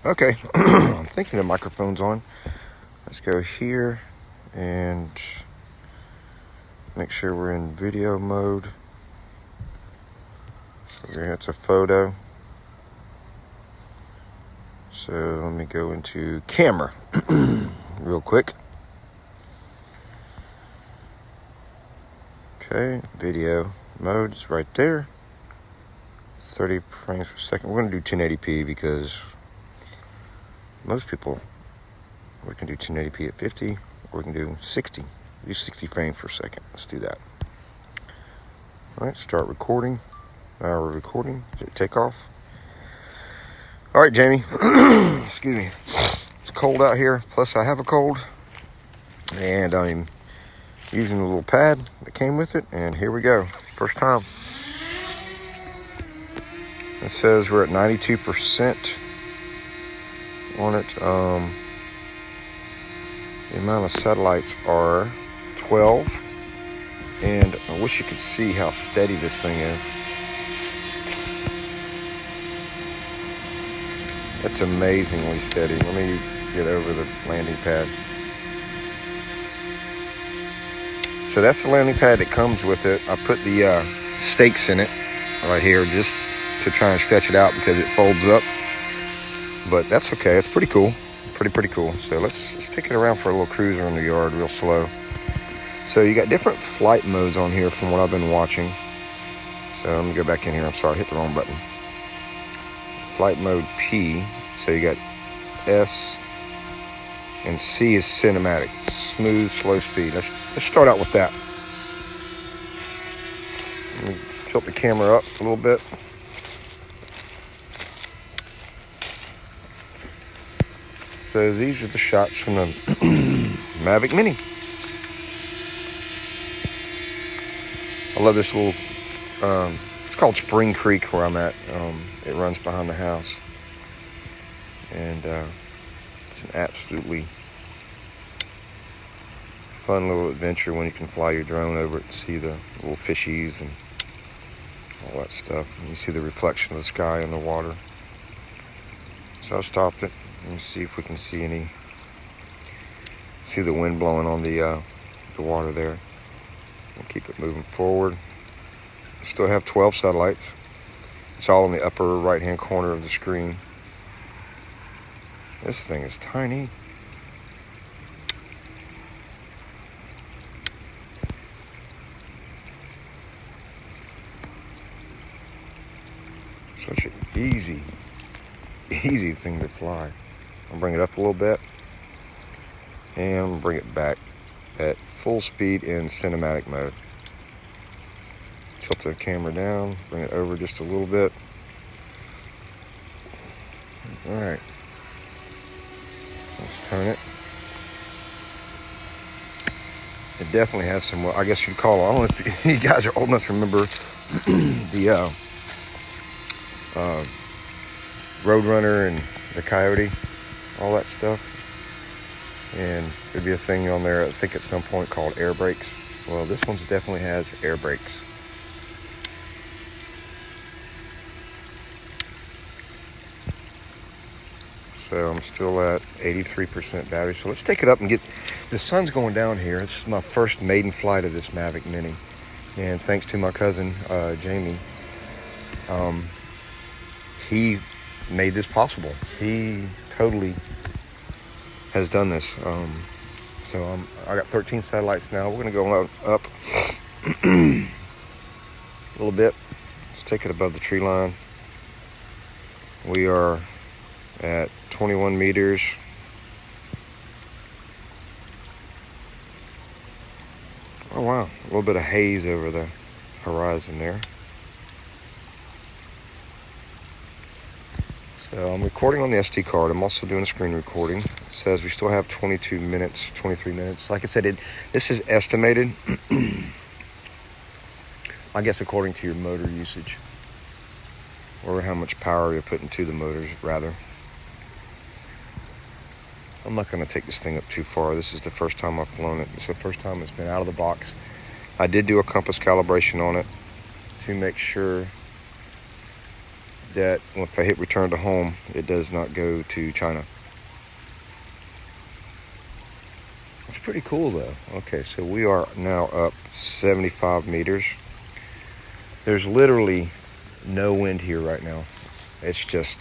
Okay, I'm thinking the microphone's on. Let's go here and make sure we're in video mode. So it's a photo. So let me go into camera real quick. Okay, video mode's right there. 30 frames per second. We're going to do 1080p because most people, we can do 1080p at 50, or we can do 60. Do 60 frames per second. Let's do that. All right, start recording. Now we're recording. Did it take off? All right, Jaimie. Excuse me. It's cold out here. Plus, I have a cold, and I'm using the little pad that came with it. And here we go. First time. It says we're at 92% on it. The amount of satellites are 12, and I wish you could see how steady this thing is. It's amazingly steady. Let me get over the landing pad. So that's the landing pad that comes with it. I put the stakes in it right here just to try and stretch it out because it folds up. But that's okay. It's pretty cool. Pretty cool. So let's take it around for a little cruise around the yard real slow. So you got different flight modes on here from what I've been watching. So let me go back in here. I'm sorry, I hit the wrong button. Flight mode P. So you got S and C is cinematic. Smooth, slow speed. Let's start out with that. Let me tilt the camera up a little bit. So these are the shots from the Mavic Mini. I love this little, it's called Spring Creek where I'm at. It runs behind the house. And it's an absolutely fun little adventure when you can fly your drone over it and see the little fishies and all that stuff. And you see the reflection of the sky in the water. So I stopped it. Let me see if we can see the wind blowing on the water there. We'll keep it moving forward. We still have 12 satellites. It's all in the upper right-hand corner of the screen. This thing is tiny. Such an easy thing to fly. I'll bring it up a little bit and bring it back at full speed in cinematic mode. Tilt the camera down, bring it over just a little bit. All right, let's turn it. It definitely has some, I guess you'd call it, I don't know if you guys are old enough to remember the Roadrunner and the Coyote, all that stuff. And there'd be a thing on there, I think at some point, called air brakes. Well, this one definitely has air brakes. So I'm still at 83% battery. So let's take it up and get, the sun's going down here. This is my first maiden flight of this Mavic Mini. And thanks to my cousin, Jaimie, he made this possible. He totally has done this. So I got 13 satellites now. We're gonna go up a little bit. Let's take it above the tree line. We are at 21 meters. Oh wow, a little bit of haze over the horizon there. So I'm recording on the SD card. I'm also doing a screen recording. It says we still have 22 minutes, 23 minutes. Like I said, this is estimated, I guess, according to your motor usage, or how much power you're putting to the motors, rather. I'm not going to take this thing up too far. This is the first time I've flown it. It's the first time it's been out of the box. I did do a compass calibration on it to make sure that if I hit return to home, it does not go to China. It's pretty cool though. Okay, so we are now up 75 meters. There's literally no wind here right now. It's just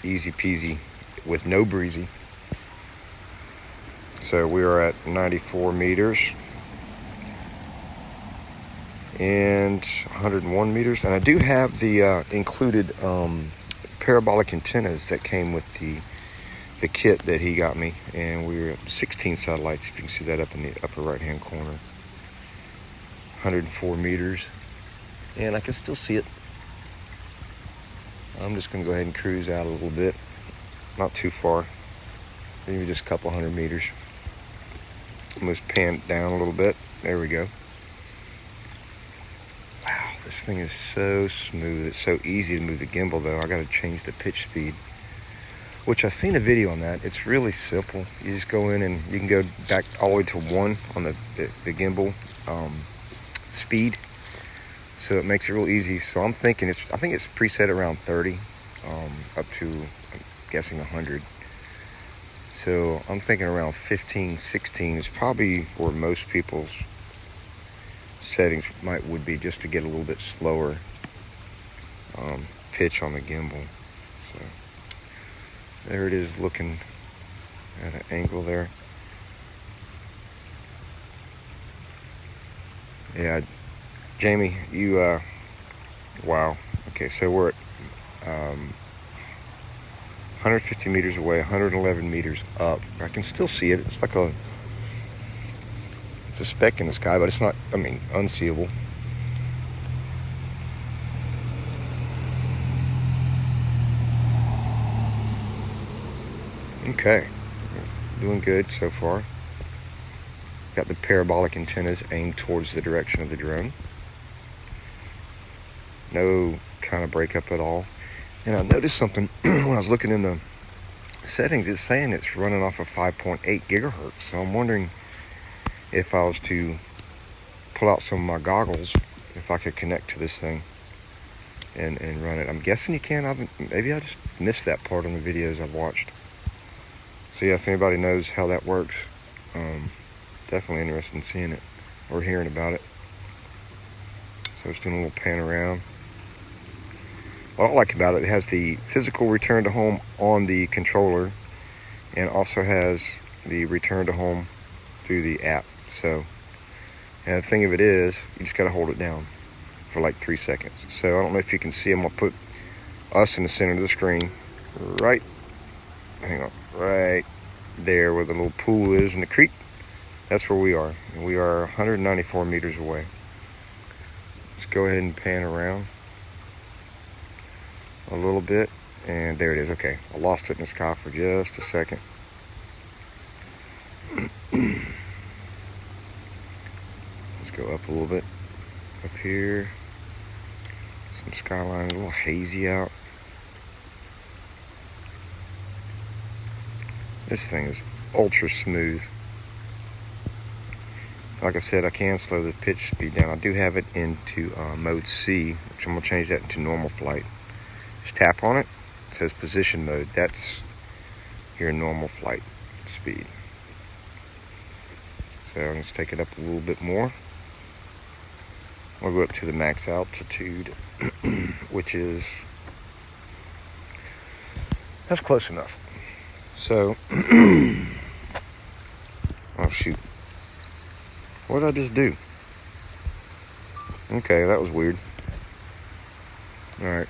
easy peasy with no breezy. So we are at 94 meters and 101 meters. And I do have the included parabolic antennas that came with the kit that he got me. And we're at 16 satellites, if you can see that up in the upper right hand corner. 104 meters. And I can still see it. I'm just going to go ahead and cruise out a little bit. Not too far. Maybe just a couple hundred meters. I'm going to pan it down a little bit. There we go. Wow, this thing is so smooth. It's so easy to move the gimbal though. I got to change the pitch speed, which I've seen a video on that. It's really simple. You just go in and you can go back all the way to 1 on the gimbal speed. So it makes it real easy. So I'm thinking I think it's preset around 30 up to, I'm guessing 100. So I'm thinking around 15, 16 is probably where most people's settings would be, just to get a little bit slower pitch on the gimbal. So there it is, looking at an angle there. Yeah, Jaimie, you wow. Okay, so we're at 150 meters away, 111 meters up. I can still see it. It's like it's a speck in the sky, but it's not, I mean, unseeable. Okay, doing good so far. Got the parabolic antennas aimed towards the direction of the drone. No kind of breakup at all. And I noticed something when I was looking in the settings. It's saying it's running off of 5.8 gigahertz. So I'm wondering if I was to pull out some of my goggles, if I could connect to this thing and run it. I'm guessing you can. Maybe I just missed that part on the videos I've watched. So yeah, if anybody knows how that works, definitely interested in seeing it or hearing about it. So it's doing a little pan around. What I like about it, it has the physical return to home on the controller and also has the return to home through the app. So, and the thing of it is, you just got to hold it down for like 3 seconds. So I don't know if you can see them. I'll put us in the center of the screen, right there where the little pool is in the creek. That's where we are. And we are 194 meters away. Let's go ahead and pan around a little bit, and there it is. Okay, I lost it in the sky for just a second. Let's go up a little bit. Up here, some skyline, a little hazy out. This thing is ultra smooth. Like I said, I can slow the pitch speed down. I do have it into mode C, which I'm going to change that into normal flight. Just tap on it. It says position mode. That's your normal flight speed. So I'm going to take it up a little bit more. We'll go up to the max altitude, which is, that's close enough. So, oh shoot. What did I just do? Okay, that was weird. Alright.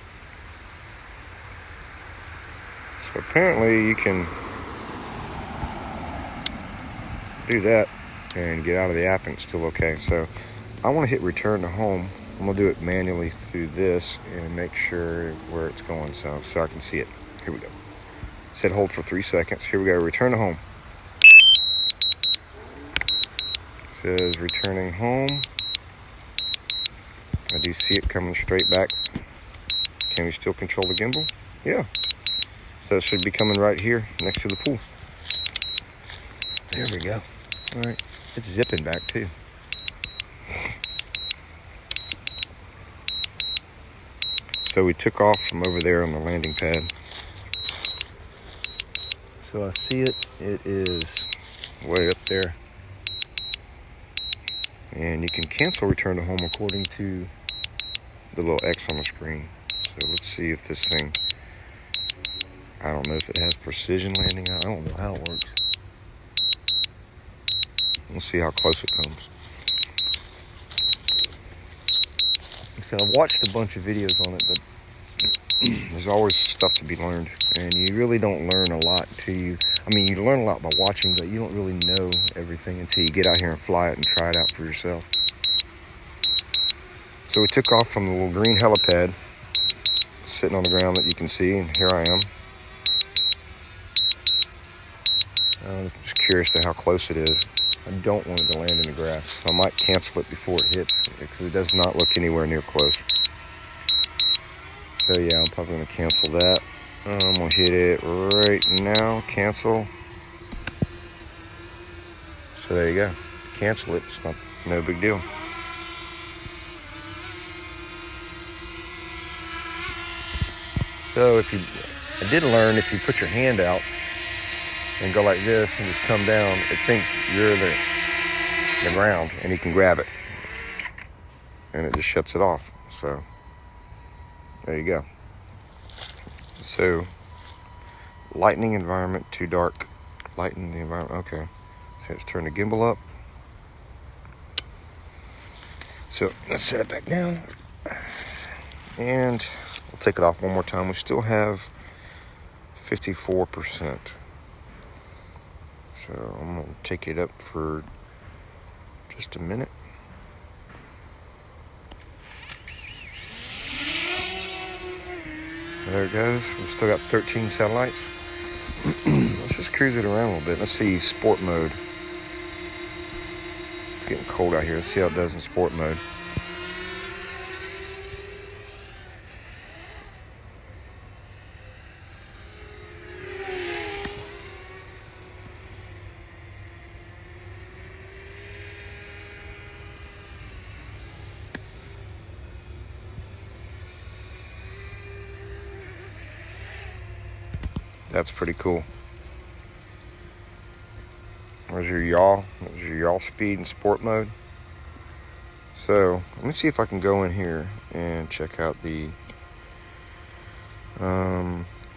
So apparently you can do that and get out of the app and it's still okay. So I want to hit return to home. I'm going to do it manually through this and make sure where it's going so I can see it. Here we go. Said hold for 3 seconds. Here we go. Return to home. Says returning home. I do see it coming straight back. Can we still control the gimbal? Yeah. So it should be coming right here next to the pool. There we go. All right. It's zipping back too. So we took off from over there on the landing pad. So I see it. It is way up there. And you can cancel return to home according to the little X on the screen. So let's see if this thing, I don't know if it has precision landing. I don't know how it works. We'll see how close it comes. So I've watched a bunch of videos on it, but there's always stuff to be learned. And you really don't learn a lot till you, I mean, you learn a lot by watching, but you don't really know everything until you get out here and fly it and try it out for yourself. So we took off from the little green helipad sitting on the ground that you can see, and here I am. I'm just curious to how close it is. I don't want it to land in the grass, so I might cancel it before it hits, because it does not look anywhere near close. So yeah, I'm probably going to cancel that. I'm going to hit it right now, cancel. So there you go. Cancel it, it's no big deal. So I did learn if you put your hand out and go like this and just come down, it thinks you're the ground and you can grab it. And it just shuts it off. So there you go. So lightning environment, too dark. Lighten the environment, okay. So let's turn the gimbal up. So let's set it back down. And we'll take it off one more time. We still have 54%. So I'm going to take it up for just a minute. There it goes. We've still got 13 satellites. Let's just cruise it around a little bit. Let's see sport mode. It's getting cold out here. Let's see how it does in sport mode. That's pretty cool. There's your yaw. There's your yaw speed in sport mode. So let me see if I can go in here and check out the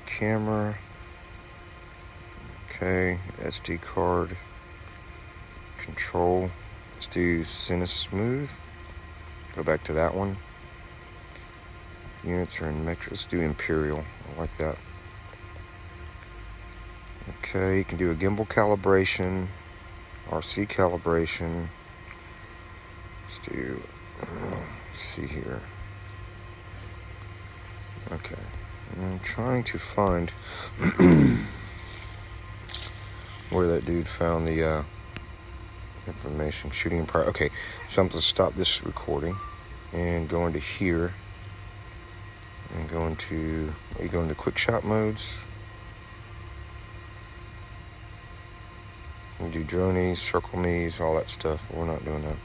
camera. Okay, SD card control. Let's do Cine Smooth. Go back to that one. Units are in metric. Let's do Imperial. I like that. Okay, you can do a gimbal calibration, RC calibration. Let's do, let's see here. Okay, I'm trying to find where that dude found the information, shooting in prior. Okay, so I'm going to stop this recording and go into here and go into quick shot modes. We do dronies, circle me's, all that stuff. We're not doing that.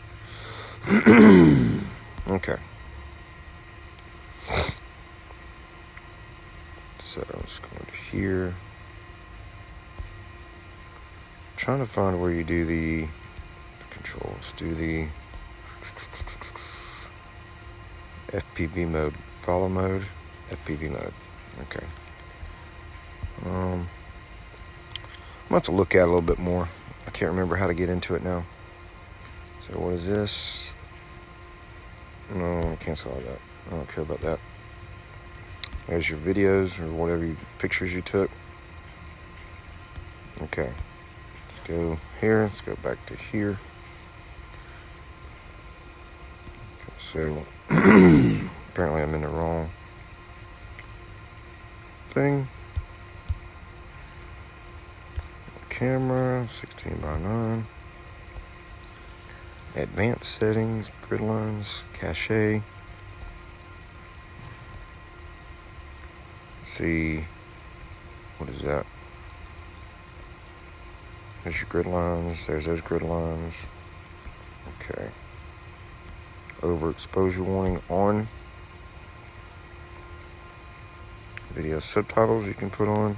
Okay. So let's go into here. I'm trying to find where you do the controls. Do the FPV mode, follow mode, FPV mode. Okay. I'm going to have to look at it a little bit more. I can't remember how to get into it now. So what is this? No, cancel all that. I don't care about that. There's your videos or whatever pictures you took. Okay. Let's go here. Let's go back to here. Okay, so apparently I'm in the wrong thing. Camera, 16:9. Advanced settings, grid lines, cache. Let's see, what is that? There's your grid lines, there's those grid lines. Okay. Overexposure warning on. Video subtitles you can put on.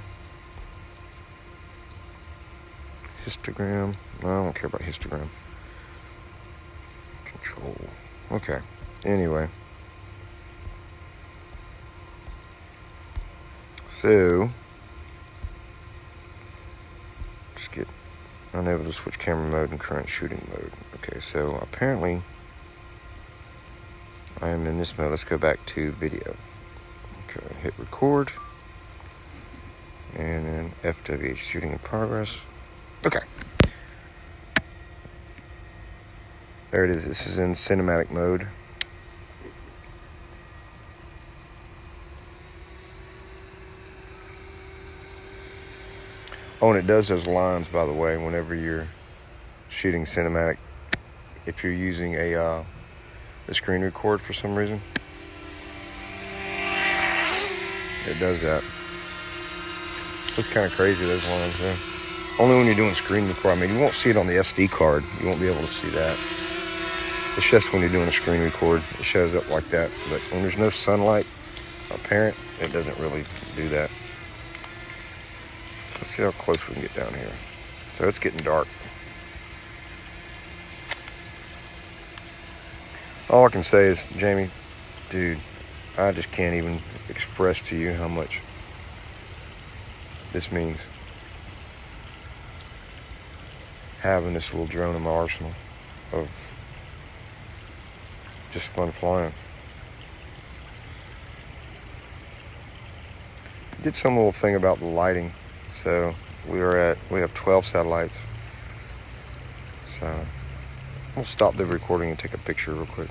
Histogram. No, I don't care about histogram. Control. Okay. Anyway. So, let's get unable to switch camera mode and current shooting mode. Okay, so apparently I am in this mode. Let's go back to video. Okay, hit record. And then FWH, shooting in progress. Okay. There it is. This is in cinematic mode. Oh, and it does those lines, by the way, whenever you're shooting cinematic. If you're using a screen record for some reason, it does that. It's kind of crazy, those lines there. Only when you're doing screen record. I mean, you won't see it on the SD card. You won't be able to see that. It's just when you're doing a screen record, it shows up like that. But when there's no sunlight apparent, it doesn't really do that. Let's see how close we can get down here. So it's getting dark. All I can say is, Jaimie, dude, I just can't even express to you how much this means. Having this little drone in my arsenal of just fun flying. Did some little thing about the lighting. So we have 12 satellites. So we'll stop the recording and take a picture real quick.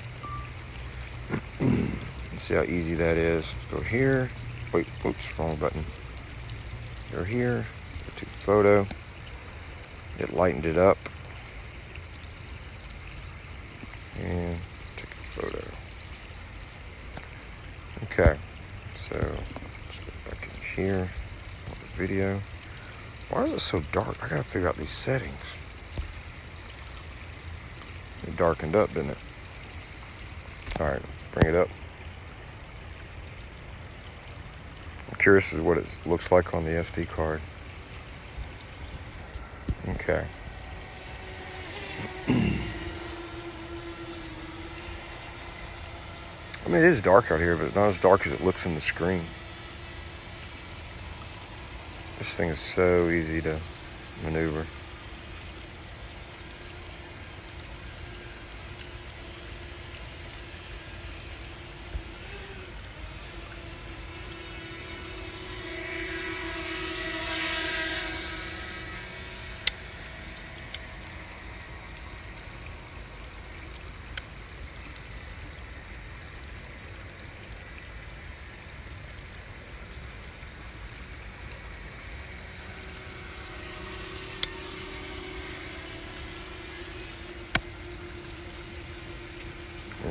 See how easy that is. Let's go here. Wait, oops, wrong button. Go here, go to photo. It lightened it up. And take a photo. Okay, so let's go back in here. Video. Why is it so dark? I gotta figure out these settings. It darkened up, didn't it? Alright, bring it up. I'm curious as what it looks like on the SD card. Okay. I mean, it is dark out here, but it's not as dark as it looks in the screen. This thing is so easy to maneuver.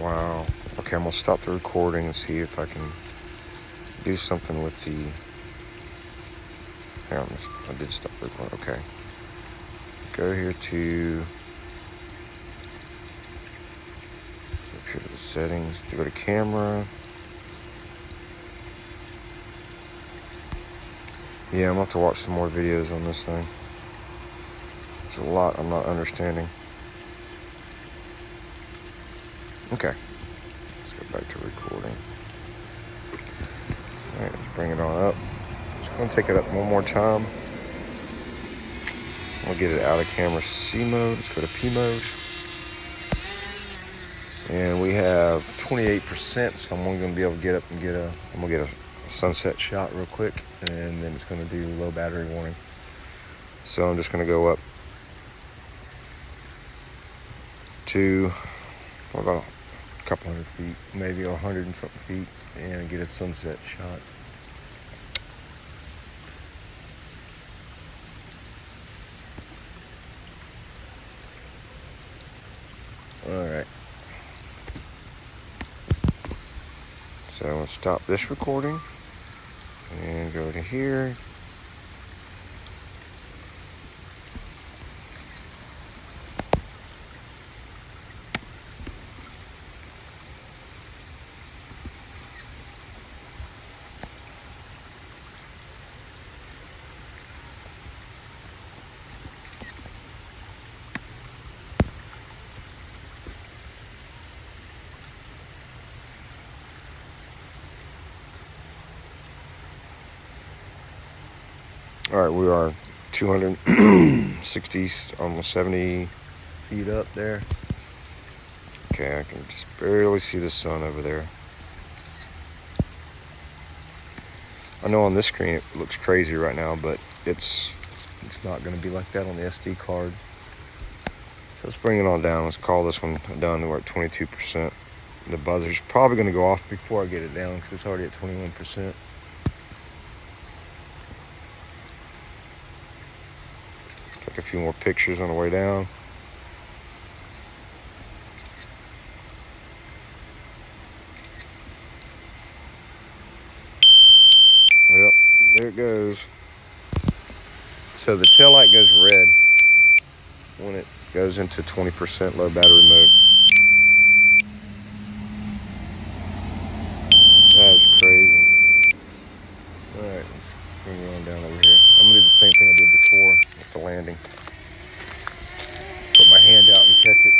Wow. Okay, I'm gonna stop the recording and see if I can do something with the... Hang on, I did stop the recording. Okay. Go here to... Up here to the settings. Go to camera. Yeah, I'm gonna have to watch some more videos on this thing. There's a lot I'm not understanding. Okay, let's go back to recording. All right, let's bring it on up. Just gonna take it up one more time. We'll get it out of camera C mode. Let's go to P mode. And we have 28%, so I'm only gonna be able to get up and I'm gonna get a sunset shot real quick, and then it's gonna do low battery warning. So I'm just gonna go up to, what about a couple hundred feet, maybe 100 and something feet, and get a sunset shot. All right. So I'm gonna stop this recording and go to here. All right, we are 260, almost 70 feet up there. Okay, I can just barely see the sun over there. I know on this screen it looks crazy right now, but it's not going to be like that on the SD card. So let's bring it on down. Let's call this one done. We're at 22%. The buzzer's probably going to go off before I get it down because it's already at 21%. Take a few more pictures on the way down. Yep, there it goes. So the tail light goes red when it goes into 20% low battery mode. That is crazy. Alright, let's bring it on down over here. I'm going to do the same thing I did before with the landing. Put my hand out and catch it.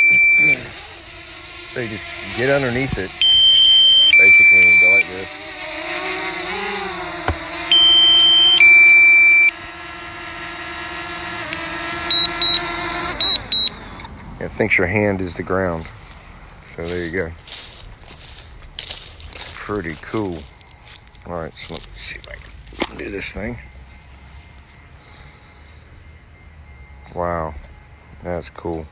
So you just get underneath it, basically, and go like this. It thinks your hand is the ground. So there you go. Pretty cool. Alright, so let's see if I can do this thing. Wow, that's cool.